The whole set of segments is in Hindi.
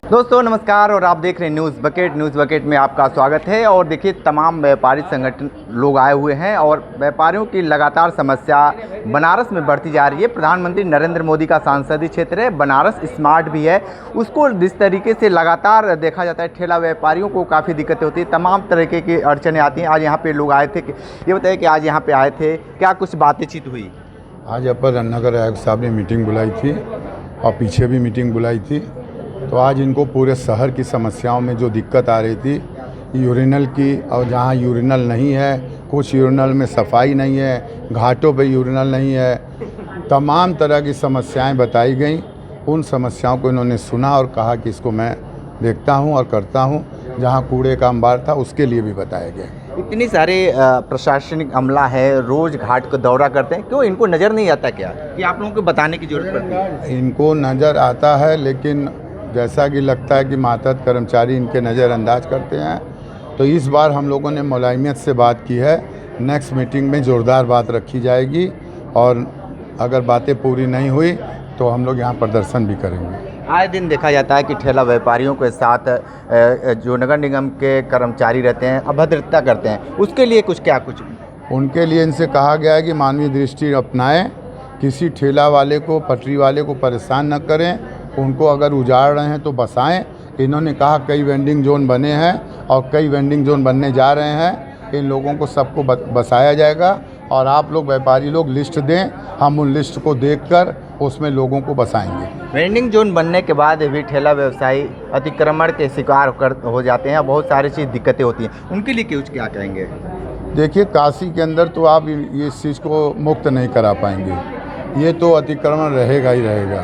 दोस्तों नमस्कार और आप देख रहे हैं न्यूज़ बकेट में आपका स्वागत है। और देखिए तमाम व्यापारी संगठन लोग आए हुए हैं और व्यापारियों की लगातार समस्या बनारस में बढ़ती जा रही है। प्रधानमंत्री नरेंद्र मोदी का संसदीय क्षेत्र है, बनारस स्मार्ट भी है, उसको जिस तरीके से लगातार देखा जाता है ठेला व्यापारियों को काफ़ी दिक्कतें होती है, तमाम तरीके की अड़चनें आती हैं। आज यहाँ पर लोग आए थे, ये बताइए कि आज यहाँ पर आए थे, क्या कुछ बातचीत हुई? आज अपर नगर आयुक्त साहब ने मीटिंग बुलाई थी और पीछे भी मीटिंग बुलाई थी। तो आज इनको पूरे शहर की समस्याओं में जो दिक्कत आ रही थी यूरिनल की, और जहाँ यूरिनल नहीं है, कुछ यूरिनल में सफाई नहीं है, घाटों पे यूरिनल नहीं है, तमाम तरह की समस्याएं बताई गई। उन समस्याओं को इन्होंने सुना और कहा कि इसको मैं देखता हूं और करता हूं। जहां कूड़े का अंबार था उसके लिए भी बताया गया। इतनी सारे प्रशासनिक अमला है, रोज़ घाट को दौरा करते हैं, क्यों इनको नज़र नहीं आता क्या कि आप लोगों को बताने की ज़रूरत पड़ती है? इनको नज़र आता है, लेकिन जैसा कि लगता है कि मातहत कर्मचारी इनके नज़रअंदाज करते हैं। तो इस बार हम लोगों ने मुलायमियत से बात की है, नेक्स्ट मीटिंग में ज़ोरदार बात रखी जाएगी और अगर बातें पूरी नहीं हुई तो हम लोग यहाँ प्रदर्शन भी करेंगे। आए दिन देखा जाता है कि ठेला व्यापारियों के साथ जो नगर निगम के कर्मचारी रहते हैं अभद्रता करते हैं, उसके लिए कुछ उनके लिए इनसे कहा गया है कि मानवीय दृष्टि अपनाएं, किसी ठेला वाले को, पटरी वाले को परेशान न करें, उनको अगर उजाड़ रहे हैं तो बसाएं। इन्होंने कहा कई वेंडिंग जोन बने हैं और कई वेंडिंग जोन बनने जा रहे हैं, इन लोगों को सबको बसाया जाएगा और आप लोग व्यापारी लोग लिस्ट दें, हम उन लिस्ट को देखकर उसमें लोगों को बसाएंगे। वेंडिंग जोन बनने के बाद भी ठेला व्यवसायी अतिक्रमण के शिकार हो जाते हैं, बहुत सारी चीज़ दिक्कतें होती हैं, उनके लिए क्या कहेंगे? देखिए काशी के अंदर तो आप ये इस चीज़ को मुक्त नहीं करा पाएंगे, ये तो अतिक्रमण रहेगा ही रहेगा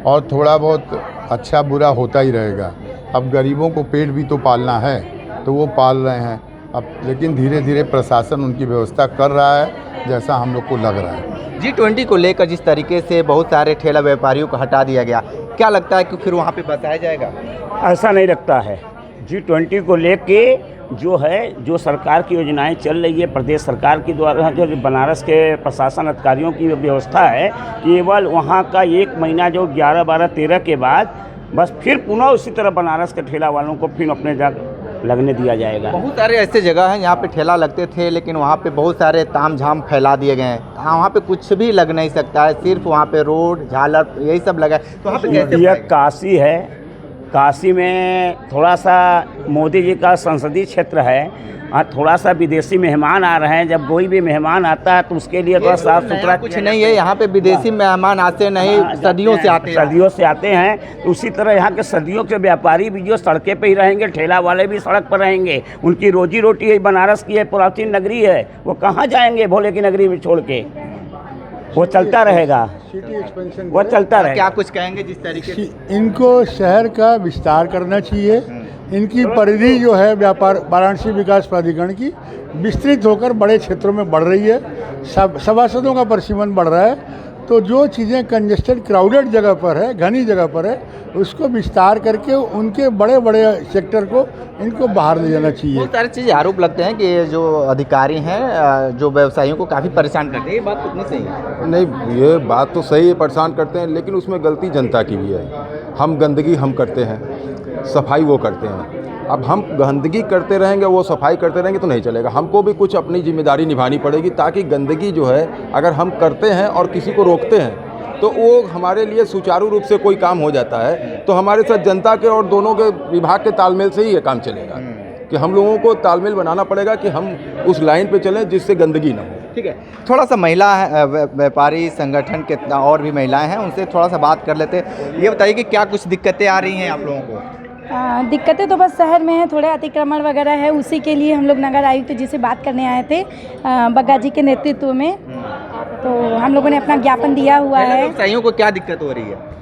और थोड़ा बहुत अच्छा बुरा होता ही रहेगा। अब गरीबों को पेट भी तो पालना है, तो वो पाल रहे हैं अब, लेकिन धीरे धीरे प्रशासन उनकी व्यवस्था कर रहा है जैसा हम लोग को लग रहा है। G20 को लेकर जिस तरीके से बहुत सारे ठेला व्यापारियों को हटा दिया गया, क्या लगता है कि फिर वहाँ पे बसाया जाएगा? ऐसा नहीं लगता है। G20 को लेके जो सरकार की योजनाएं चल रही है, प्रदेश सरकार की द्वारा, जो बनारस के प्रशासन अधिकारियों की व्यवस्था है, केवल वहाँ का 1 महीना जो 11, 12, 13 के बाद बस फिर पुनः उसी तरह बनारस के ठेला वालों को फिर अपने लगने दिया जाएगा। बहुत सारे ऐसे जगह हैं जहाँ पे ठेला लगते थे, लेकिन वहाँ पे बहुत सारे तामझाम फैला दिए गए हैं, वहाँ पे कुछ भी लग नहीं सकता है, सिर्फ वहाँ पे रोड, झालर, यही सब लगा है। तो वहाँ पे कैसे? यह काशी है, काशी में थोड़ा सा मोदी जी का संसदीय क्षेत्र है, थोड़ा सा विदेशी मेहमान आ रहे हैं। जब कोई भी मेहमान आता है तो उसके लिए थोड़ा साफ सुथरा कुछ नहीं है। यहाँ पे विदेशी मेहमान आते नहीं, सदियों से आते हैं। तो उसी तरह यहाँ के सदियों के व्यापारी भी जो सड़कें पे ही रहेंगे, ठेला वाले भी सड़क पर रहेंगे। उनकी रोजी रोटी है, बनारस की है, प्राचीन नगरी है, वो कहाँ जाएंगे भोले की नगरी में छोड़ के? वो चलता रहेगा, सिटी एक्सपेंशन वो चलता रहेगा। क्या कुछ कहेंगे जिस तरीके से इनको शहर का विस्तार करना चाहिए। इनकी परिधि जो है व्यापार वाराणसी विकास प्राधिकरण की विस्तृत होकर बड़े क्षेत्रों में बढ़ रही है, सभासदों का परिसीमन बढ़ रहा है। तो जो चीज़ें कंजेस्टेड क्राउडेड जगह पर है, घनी जगह पर है, उसको विस्तार करके उनके बड़े बड़े सेक्टर को इनको बाहर ले जाना चाहिए। बहुत सारी चीज़ें आरोप लगते हैं कि जो अधिकारी हैं जो व्यवसायियों को काफ़ी परेशान करते हैं, ये बात कितनी सही है? नहीं, ये बात तो सही है, परेशान करते हैं, लेकिन उसमें गलती जनता की भी है। हम गंदगी हम करते हैं, सफाई वो करते हैं। अब हम गंदगी करते रहेंगे, वो सफाई करते रहेंगे तो नहीं चलेगा। हमको भी कुछ अपनी जिम्मेदारी निभानी पड़ेगी, ताकि गंदगी जो है अगर हम करते हैं और किसी को रोकते हैं तो वो हमारे लिए सुचारू रूप से कोई काम हो जाता है। तो हमारे साथ जनता के और दोनों के विभाग के तालमेल से ही ये काम चलेगा कि हम लोगों को तालमेल बनाना पड़ेगा कि हम उस लाइन पे चलें जिससे गंदगी ना हो। ठीक है, थोड़ा सा महिला व्यापारी संगठन के और भी महिलाएं हैं, उनसे थोड़ा सा बात कर लेते हैं। ये बताइए कि क्या कुछ दिक्कतें आ रही हैं आप लोगों को? दिक्कतें तो बस शहर में है, थोड़े अतिक्रमण वगैरह है, उसी के लिए हम लोग नगर आयुक्त जी से बात करने आए थे बग्गा जी के नेतृत्व में। तो हम लोगों ने अपना ज्ञापन दिया हुआ है। व्यवसायियों को क्या दिक्कत हो रही है?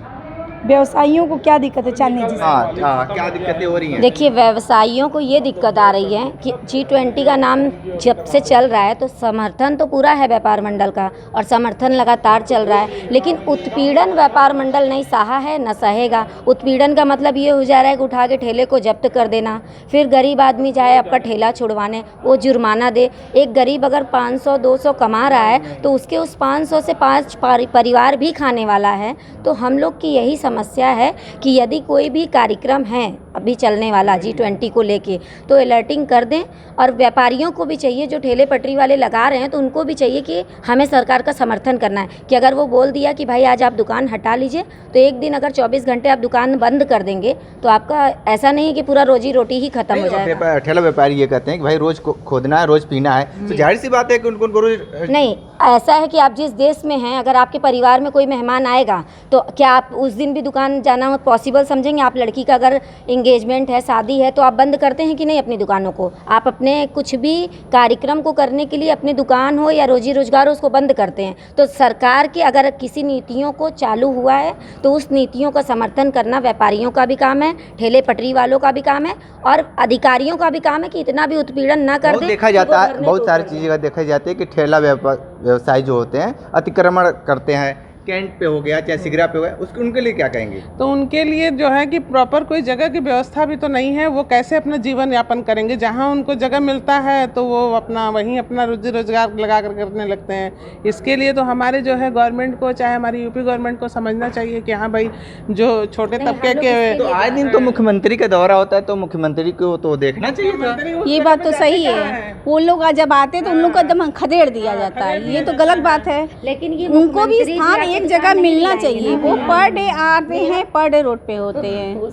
व्यवसायियों को क्या दिक्कत है? चांदनी जी क्या दिक्कतें हो रही हैं? देखिए, व्यवसायियों को ये दिक्कत आ रही है कि G20 का नाम जब से चल रहा है तो समर्थन तो पूरा है व्यापार मंडल का और समर्थन लगातार चल रहा है, लेकिन उत्पीड़न व्यापार मंडल नहीं सहा है, न सहेगा। उत्पीड़न का मतलब ये हो जा रहा है कि उठा के ठेले को जब्त कर देना, फिर गरीब आदमी जाए आपका ठेला छुड़वाने, वो जुर्माना दे। एक गरीब अगर 500-200 कमा रहा है तो उसके उस 500 से 5 परिवार भी खाने वाला है। तो हम लोग की यही समस्या है कि यदि कोई भी कार्यक्रम है अभी चलने वाला G20 को लेके तो अलर्टिंग कर दें। और व्यापारियों को भी चाहिए, जो ठेले पटरी वाले लगा रहे हैं तो उनको भी चाहिए कि हमें सरकार का समर्थन करना है कि अगर वो बोल दिया कि भाई आज आप दुकान हटा लीजिए तो एक दिन अगर 24 घंटे आप दुकान बंद कर देंगे तो आपका ऐसा नहीं है कि पूरा रोजी रोटी ही खत्म हो जाएगा। ठेला व्यापारी ये कहते हैं कि भाई रोज खोदना है, रोज पीना है, तो जाहिर सी बात है कि उनको रोज नहीं, ऐसा है कि आप जिस देश में हैं, अगर आपके परिवार में कोई मेहमान आएगा तो क्या आप उस दिन भी दुकान जाना पॉसिबल समझेंगे? आप लड़की का अगर इंगेजमेंट है, शादी है, तो आप बंद करते हैं कि नहीं अपनी दुकानों को? आप अपने कुछ भी कार्यक्रम को करने के लिए अपनी दुकान हो या रोजी रोजगार उसको बंद करते हैं। तो सरकार के अगर किसी नीतियों को चालू हुआ है तो उस नीतियों का समर्थन करना व्यापारियों का भी काम है, ठेले पटरी वालों का भी काम है और अधिकारियों का भी काम है कि इतना भी उत्पीड़न ना कर दें। देखा जाता है, बहुत सारी चीज़ें देखा जाती है कि ठेला व्यवसायी जो होते हैं अतिक्रमण करते हैं, कैंट पे हो गया चाहे सिगरा पे हो गया, उसके उनके लिए क्या कहेंगे? तो उनके लिए जो है कि प्रॉपर कोई जगह की व्यवस्था भी तो नहीं है, वो कैसे अपना जीवन यापन करेंगे? जहाँ उनको जगह मिलता है तो वो अपना वहीं अपना रोजी रोजगार लगा कर करने लगते हैं। इसके लिए तो हमारे जो है गवर्नमेंट को, चाहे हमारी यूपी गवर्नमेंट को समझना चाहिए कि हाँ भाई जो छोटे तबके के, तो आए दिन तो मुख्यमंत्री का दौरा होता है तो मुख्यमंत्री को तो देखना चाहिए था। ये बात तो सही है, वो लोग जब आते हैं तो उन लोग का एकदम खदेड़ दिया जाता है, ये तो गलत बात है। लेकिन ये उनको भी स्थान एक जगह मिलना चाहिए। वो पर डे आते हैं, पर डे रोड पे होते हैं।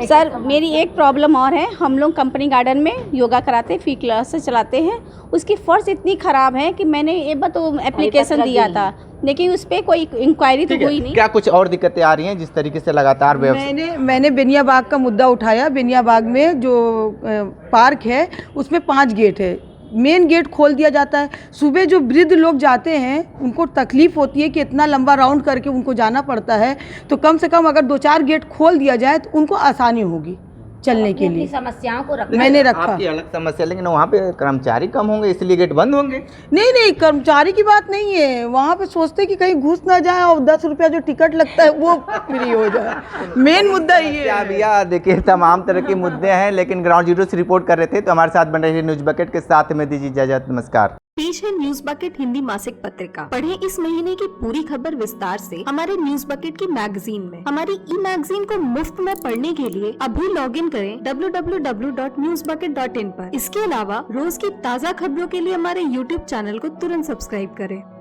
सर मेरी एक प्रॉब्लम और है, हम लोग कंपनी गार्डन में योगा कराते, फ्री क्लासेस चलाते हैं, उसकी फर्श इतनी ख़राब है कि मैंने एक बार तो एप्लीकेशन दिया था लेकिन उस पर कोई इंक्वायरी तो हुई नहीं। क्या कुछ और दिक्कतें आ रही हैं जिस तरीके से लगातार मैंने बेनिया बाग का मुद्दा उठाया। बेनिया बाग में जो पार्क है उसमें 5 गेट है, मेन गेट खोल दिया जाता है। सुबह जो वृद्ध लोग जाते हैं उनको तकलीफ़ होती है कि इतना लंबा राउंड करके उनको जाना पड़ता है, तो कम से कम अगर 2-4 गेट खोल दिया जाए तो उनको आसानी होगी चलने के लिए। समस्याओं को रखा मैंने रखा। आपकी अलग समस्या, लेकिन वहाँ पे कर्मचारी कम होंगे इसलिए गेट बंद होंगे। नहीं, कर्मचारी की बात नहीं है, वहाँ पे सोचते कि कहीं घुस ना जाए और 10 रुपया जो टिकट लगता है वो फ्री हो जाए। मेन मुद्दा ये है। भैया देखिए तमाम तरह के मुद्दे हैं, लेकिन ग्राउंड जीरो से रिपोर्ट कर रहे थे तो हमारे साथ बन रही न्यूज़ बकेट के साथ में दीजिए इजाजत। नमस्कार। पेश है न्यूज बकेट हिंदी मासिक पत्रिका। पढ़ें इस महीने की पूरी खबर विस्तार से हमारे न्यूज बकेट की मैगजीन में। हमारी ई मैगजीन को मुफ्त में पढ़ने के लिए अभी लॉगिन करें www.newsbucket.in पर। इसके अलावा रोज की ताज़ा खबरों के लिए हमारे YouTube चैनल को तुरंत सब्सक्राइब करें।